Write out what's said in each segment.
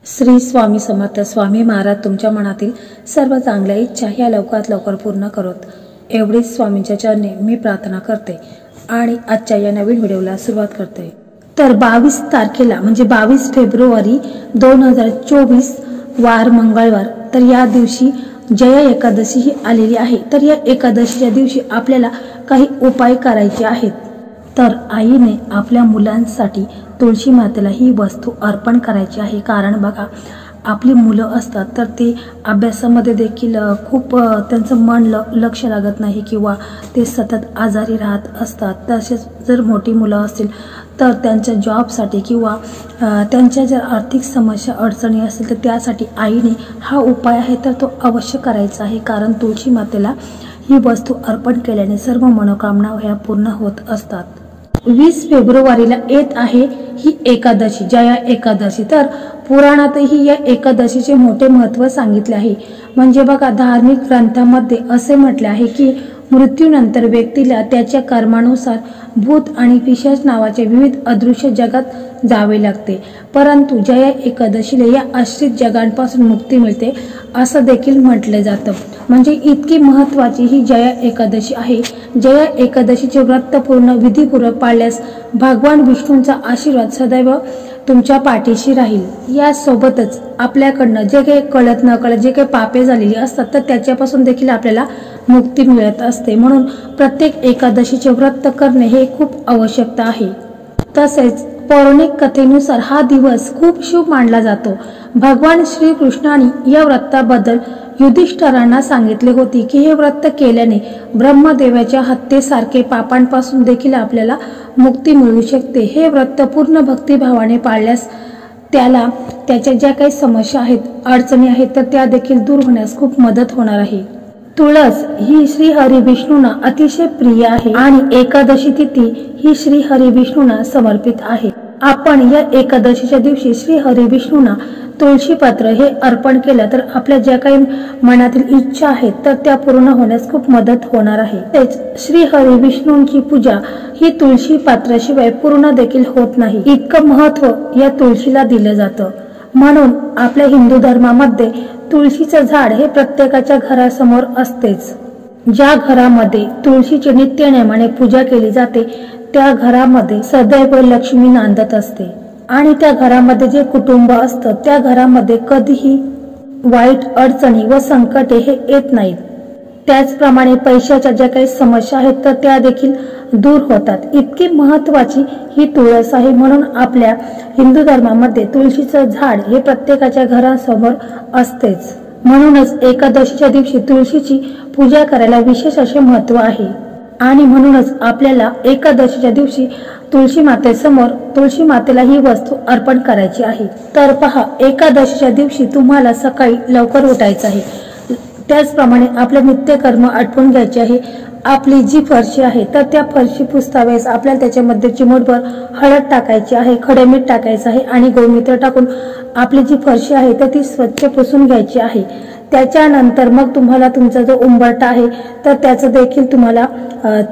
श्री स्वामी समर्थ. स्वामी महाराज तुमच्या मनातील सर्व चांगल्या इच्छा ह्या लवकरात लवकर पूर्ण करोत, एवढीच स्वामींच्या चरणी मी प्रार्थना करते आणि आजच्या या नवीन व्हिडिओला सुरुवात करते. तर 22 तारखेला म्हणजे 22 फेब्रुवारी 2024 वार मंगळवार, तर या दिवशी जया एकादशी ही आलेली आहे. तर या एकादशीच्या दिवशी आपल्याला काही उपाय करायचे आहेत. तर आईने आपल्या मुलांसाठी तुळशी मातेला ही वस्तू अर्पण करायची आहे. कारण बघा, आपली मुलं असतात तर ते अभ्यासामध्ये देखील खूप त्यांचं मन लक्ष लागत नाही किंवा ते सतत आजारी राहत असतात. तसेच जर मोठी मुलं असतील तर त्यांच्या जॉबसाठी किंवा त्यांच्या जर आर्थिक समस्या अडचणी असतील तर त्यासाठी आईने हा उपाय आहे तर तो अवश्य करायचा आहे. कारण तुळशी मातेला ही वस्तू अर्पण केल्याने सर्व मनोकामना ह्या पूर्ण होत असतात. 20 फेब्रुवारीला येत आहे ही एकादशी, जया एकादशी. तर पुराणातही या एकादशीचे मोठे महत्त्व सांगितले आहे. म्हणजे बघा, धार्मिक ग्रंथामध्ये असे म्हटले आहे की मृत्यूनंतर व्यक्तीला त्याच्या कर्मानुसार भूत आणि पिशाच नावाच्या विविध अदृश्य जगात जावे लागते, परंतु जया एकादशीला या आश्रित जगांपासून मुक्ती मिळते असं देखील म्हटले जातं. म्हणजे इतकी महत्त्वाची ही जया एकादशी आहे. जया एकादशीचे व्रत पूर्ण विधीपूर्वक पाळल्यास भगवान विष्णूंचा आशीर्वाद सदैव तुमच्या पाठीशी राहील. यासोबतच आपल्याकडनं जे काही कळत न कळत जे काही पापे झालेली असतात तर त्याच्यापासून देखील आपल्याला मुक्ती मिळत असते. म्हणून प्रत्येक एकादशीचे व्रत करणे हे खूप आवश्यकता आहे. तसेच पौराणिक कथेनुसार हा दिवस खूप शुभ मानला जातो. भगवान श्रीकृष्णाने या व्रताबद्दल युधिष्ठिरांना सांगितले होते की हे व्रत केल्याने ब्रह्मदेवाच्या हत्येसारखे पापांपासून देखील आपल्याला मुक्ती मिळू शकते. हे व्रत पूर्ण भक्तिभावाने पाळल्यास त्याला त्याच्या ज्या काही समस्या आहेत, अडचणी आहेत तर त्या देखील दूर होण्यास खूप मदत होणार आहे. तुळस ही श्री हरी विष्णूंना अतिशय प्रिय आहे आणि एकादशी तिथी ही श्री हरी विष्णूंना समर्पित आहे. आपण या एकादशीच्या दिवशी श्री हरी विष्णूंना तुळशी पत्र हे अर्पण केलं तर आपल्या ज्या काही मनातील इच्छा आहेत तर त्या पूर्ण होण्यास खूप मदत होणार आहे. तेच श्री हरी विष्णूंची पूजा ही तुळशी पात्राशिवाय पूर्ण देखील होत नाही. इतकं महत्व या तुळशीला दिलं जातं. म्हणून आपल्या हिंदू धर्मामध्ये तुळशीचं झाड हे प्रत्येकाच्या घरासमोर असतेच. ज्या घरामध्ये तुळशीची नित्य नेमाने पूजा केली जाते त्या घरामध्ये सदैव लक्ष्मी नांदत असते आणि त्या घरामध्ये जे कुटुंब असतं त्या घरामध्ये कधीही वाईट अडचणी व संकटे हे येत नाहीत. त्याचप्रमाणे पैशाच्या ज्या काही समस्या आहेत तर त्या देखील दूर होतात. इतकी महत्वाची ही तुळस आहे. म्हणून आपल्या हिंदू धर्मामध्ये तुळशीचं झाड हे प्रत्येकाच्या घरासमोर असतेच. म्हणूनच एकादशीच्या दिवशी तुळशीची पूजा करायला विशेष असे महत्व आहे. आणि म्हणूनच आपल्याला एकादशीच्या दिवशी तुळशी मातेसमोर तुळशी मातेला ही वस्तू अर्पण करायची आहे. तर पहा, एकादशीच्या दिवशी तुम्हाला सकाळी लवकर उठायचं आहे. त्याचप्रमाणे आपले नित्यकर्म आटपून घ्यायचे आहे. आपली जी फरशी आहे तर त्या फरशी पुसता वेळेस आपल्याला त्याच्यामध्ये चिमूटभर हळद टाकायची आहे, खडे मीठ टाकायचं आहे आणि गोमूत्र टाकून आपली जी फरशी आहे तर ती स्वच्छ पुसून घ्यायची आहे. त्याच्यानंतर मग तुम्हाला तुमचा जो उंबरठा आहे तर त्याचं देखील तुम्हाला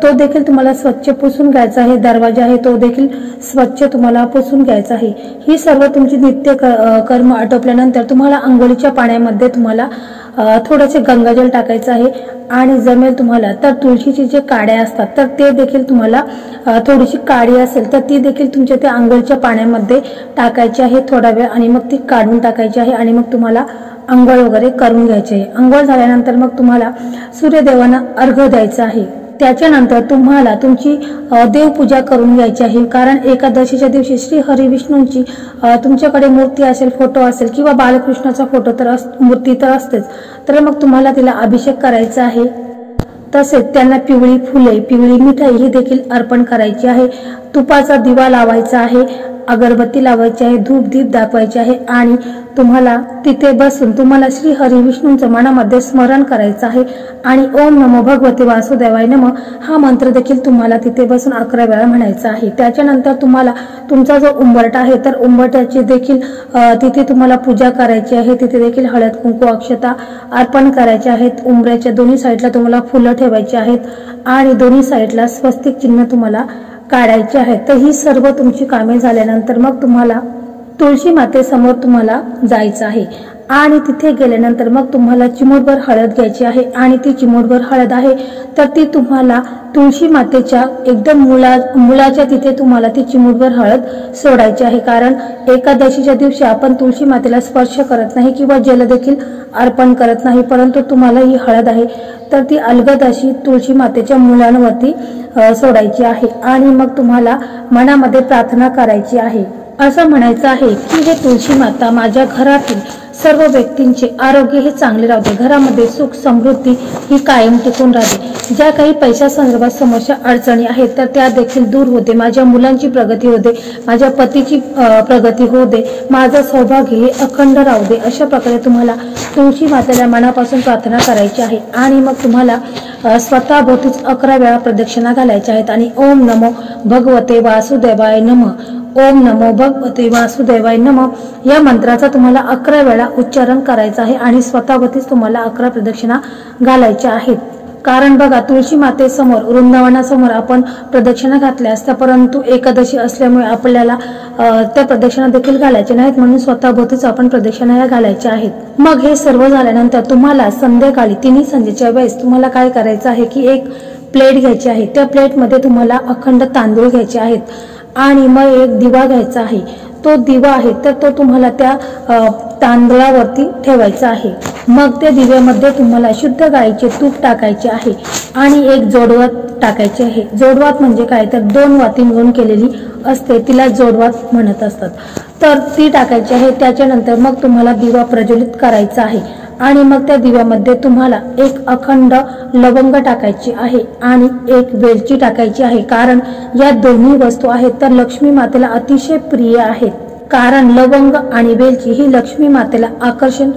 तो देखील तुम्हाला स्वच्छ पुसून घ्यायचा आहे. दरवाजा आहे तो देखील स्वच्छ तुम्हाला पुसून घ्यायचा आहे. ही सर्व तुमची नित्य कर्म आटोपल्यानंतर तुम्हाला अंघोळीच्या पाण्यामध्ये तुम्हाला थोडेसे गंगाजल टाकायचं आहे आणि जमेल तुम्हाला तर तुळशीचे जे काड्या असतात तर ते देखील तुम्हाला थोडीशी काडी असेल तर ती देखील तुमच्या त्या अंघोळीच्या पाण्यामध्ये टाकायची आहे थोडा वेळ आणि मग ती काढून टाकायची आहे आणि मग तुम्हाला अंघोळ वगैरे करून घ्यायचे आहे. अंघोळ झाल्यानंतर मग तुम्हाला सूर्यदेवांना अर्घ्य द्यायचं आहे. त्याच्यानंतर तुम्हाला तुमची देवपूजा करून घ्यायची आहे. कारण एकादशीच्या दिवशी श्री हरी विष्णूंची तुमच्याकडे मूर्ती असेल, फोटो असेल किंवा बालकृष्णाचा फोटो तर मूर्ती तर असतेच, तर मग तुम्हाला तिला अभिषेक करायचा आहे. तसेच त्यांना पिवळी फुले, पिवळी मिठाई ही देखील अर्पण करायची आहे. तुपाचा दिवा लावायचा आहे, अगरबत्ती लावायची आहे, धूप दीप दाखवायचे आहे आणि तुम्हाला तिथे बसून तुम्हाला श्री हरी विष्णूंचं मनामध्ये स्मरण करायचं आहे आणि ओम नमो भगवते वासुदेवाय नमः हा मंत्र देखील तुम्हाला तिथे बसून 11 वेळा म्हणायचा आहे. त्याच्यानंतर तुम्हाला तुमचा जो उंबरठा आहे तर उंबरठ्याची देखील तिथे तुम्हाला पूजा करायची आहे. तिथे देखील हळद कुंकू अक्षता अर्पण करायचे आहेत. उंबऱ्याच्या दोन्ही साईडला तुम्हाला फुलं ठेवायची आहेत आणि दोन्ही साईडला स्वस्तिक चिन्ह तुम्हाला काढायचे आहे. तर ही सर्व तुमची कामे झाल्यानंतर मग तुम्हाला तुळशी मातेसमोर तुम्हाला जायचं आहे आणि तिथे गेल्यानंतर मग तुम्हाला चिमूटभर हळद घ्यायची आहे आणि ती चिमूटभर हळद आहे तर ती तुम्हाला तुळशी मातेच्या एकदम मुळाच्या तिथे तुम्हाला ती चिमूटभर हळद सोडायची आहे। कारण एकादशीच्या दिवशी आपण तुळशी मातेला स्पर्श करत नाही किंवा जल देखील अर्पण करत नाही, परंतु तुम्हाला ही हळद आहे तर ती अलगद अशी तुळशी मातेच्या मुळांवरती सोडायची आहे आणि मग तुम्हाला मनामध्ये प्रार्थना करायची आहे। असं म्हणायचं आहे की हे तुळशी माता माझ्या घरातील सर्व व्यक्तींचे आरोग्य हे चांगले राहते, घरामध्ये सुख समृद्धी ही कायम टिकून राहते, ज्या काही पैशा संदर्भात समस्या अडचणी आहेत तर त्या देखील दूर होते, माझ्या मुलांची प्रगती होते, माझ्या पतीची प्रगती होऊ दे, माझं सौभाग्य हे अखंड राहू दे। अशा प्रकारे तुम्हाला तुळशी मातेला मनापासून प्रार्थना करायची आहे आणि मग तुम्हाला स्वतःभोवतीच 11 वेळा प्रदक्षिणा घालायच्या आहेत आणि ओम नमो भगवते वासुदेवाय नमः, ओम नमो भगवते वासुदेवाय नमः या मंत्राचा तुम्हाला 11 वेळा उच्चारण करायचा आहे आणि स्वतःभोवतीच तुम्हाला 11 प्रदक्षिणा घालायच्या आहेत। कारण बघा, तुळशी मातेसमोर वृंदावनासमोर आपण प्रदक्षिणा घातल्या असत्या, परंतु एकादशी असल्यामुळे आपल्याला त्या प्रदक्षिणा देखील घालायच्या नाहीत, म्हणून स्वतःभोवतीच आपण प्रदक्षिणा या घालायच्या आहेत। मग हे सर्व झाल्यानंतर तुम्हाला संध्याकाळी तिन्ही संजेच्या वेळेस तुम्हाला काय करायचं आहे की एक प्लेट घ्यायची आहे, त्या प्लेटमध्ये तुम्हाला अखंड तांदूळ घ्यायचे आहेत आणि मग एक दिवा घ्यायचा आहे, तो दिवा आहे तर तो तुम्हाला त्या तांदळावरती ठेवायचा आहे। मग त्या दिव्यामध्ये तुम्हाला शुद्ध गाईचे तूप टाकायचे आहे आणि एक जोडवात टाकायचे आहे। जोडवात म्हणजे काय तर 2 वाती मिळून केलेली असते, तिला जोडवात म्हणत असतात, तर ती टाकायची आहे। त्याच्यानंतर मग तुम्हाला दिवा प्रज्वलित करायचा आहे आणि मग त्या दिव्यामध्ये तुम्हाला एक अखंड लवंग टाकायची आहे आणि एक वेलची टाकायची आहे, कारण या दोन्ही वस्तू आहेत तर लक्ष्मी मातेला अतिशय प्रिय आहेत। कारण लवंग आणि वेलची ही लक्ष्मी मातेला आकर्षण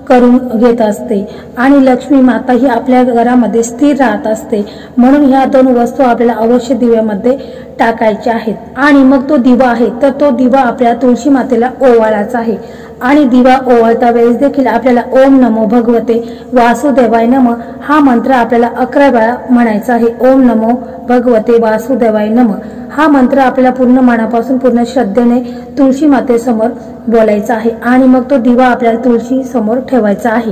करून घेत असते आणि लक्ष्मी माता ही आपल्या घरामध्ये स्थिर राहत असते, म्हणून ह्या 2 वस्तू आपल्याला अवश्य दिव्यामध्ये टाकायच्या आहेत। आणि मग तो दिवा आहे तर तो दिवा आपल्या तुळशी मातेला ओवाळायचा आहे आणि दिवा ओवाळता वेळेस देखील आपल्याला ओम नमो भगवते वासुदेवाय नमः हा मंत्र आपल्याला 11 वेळा म्हणायचा आहे। ओम नमो भगवते वासुदेवाय नमः हा मंत्र आपल्याला पूर्ण मनापासून पूर्ण श्रद्धेने तुळशी मातेसमोर बोलायचा आहे आणि मग तो दिवा आपल्याला तुळशी समोर ठेवायचा आहे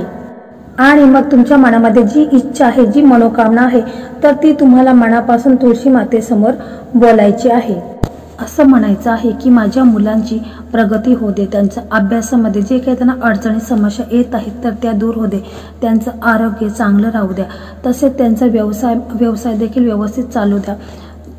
आणि मग तुमच्या मनामध्ये जी इच्छा आहे, जी मनोकामना आहे तर ती तुम्हाला मनापासून तुळशी मातेसमोर बोलायची आहे। असं म्हणायचं आहे की माझ्या मुलांची प्रगती होऊ दे, त्यांचं अभ्यासामध्ये जे काही त्यांना अडचणी समस्या येत आहेत तर त्या दूर होऊ दे, त्यांचं आरोग्य चांगलं राहू द्या, तसेच त्यांचा व्यवसाय देखील व्यवस्थित चालू द्या,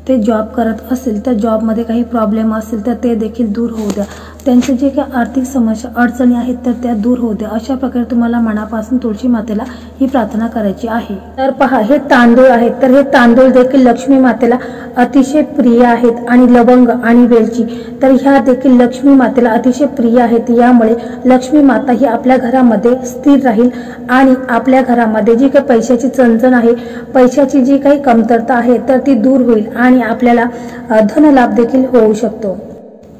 ते जॉब करत असेल तर जॉबमध्ये काही प्रॉब्लेम असेल तर ते देखील दूर होऊ द्या, त्यांचे जे काही आर्थिक समस्या अडचणी आहेत तर त्या दूर होऊ द्या। अशा प्रकारे तुम्हाला मनापासून तुळशी मातेला ही प्रार्थना करायची आहे। तर पहा, हे तांदूळ आहेत तर हे तांदूळ देखील लक्ष्मी मातेला अतिशय प्रिय आहेत आणि लवंग आणि वेलची तर ह्या देखील लक्ष्मी मातेला अतिशय प्रिय आहेत। यामुळे लक्ष्मी माता ही आपल्या घरामध्ये स्थिर राहील आणि आपल्या घरामध्ये जी काही पैशाची चणचण आहे, पैशाची जी काही कमतरता आहे तर ती दूर होईल आणि आपल्याला धनलाभ देखील होऊ शकतो,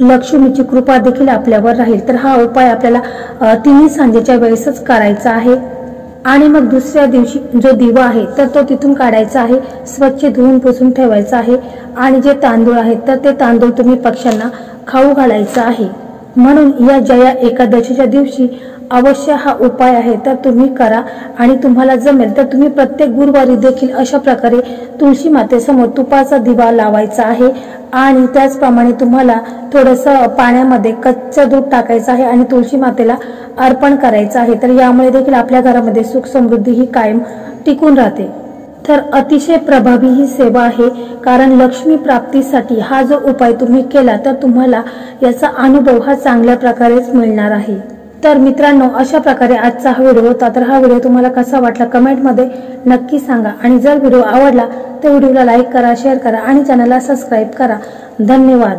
लक्ष्मीची कृपा देखील आपल्यावर राहील। तर हा उपाय आपल्याला तिन्ही सांजेच्या वेळेसच करायचा आहे आणि मग दुसऱ्या दिवशी जो दिवा आहे तर तो तिथून काढायचा आहे, स्वच्छ धुवून पुसून ठेवायचा आहे आणि जे तांदूळ आहेत तर ते तांदूळ तुम्ही पक्ष्यांना खाऊ घालायचं आहे। म्हणून या जया एकादशीच्या दिवशी अवश्य हा उपाय आहे तर तुम्ही करा आणि तुम्हाला जमेल तर तुम्ही प्रत्येक गुरुवारी देखील अशा प्रकारे तुळशी मातेसमोर तुपाचा दिवा लावायचा आहे आणि त्याचप्रमाणे तुम्हाला थोडंसं पाण्यामध्ये कच्चं दूध टाकायचं आहे आणि तुळशी मातेला अर्पण करायचं आहे। तर यामुळे देखील आपल्या घरामध्ये सुख समृद्धी ही कायम टिकून राहते। तर अतिशय प्रभावी ही सेवा आहे, कारण लक्ष्मी प्राप्तीसाठी हा जो उपाय तुम्ही केला तर तुम्हाला याचा अनुभव हा चांगल्या प्रकारेच मिळणार आहे। तर मित्रांनो, अशा प्रकारे आजचा हा व्हिडिओ होता। तर हा व्हिडिओ तुम्हाला कसा वाटला कमेंटमध्ये नक्की सांगा आणि जर व्हिडिओ आवडला तर व्हिडिओला लाईक करा, शेअर करा आणि चॅनलला सबस्क्राईब करा। धन्यवाद।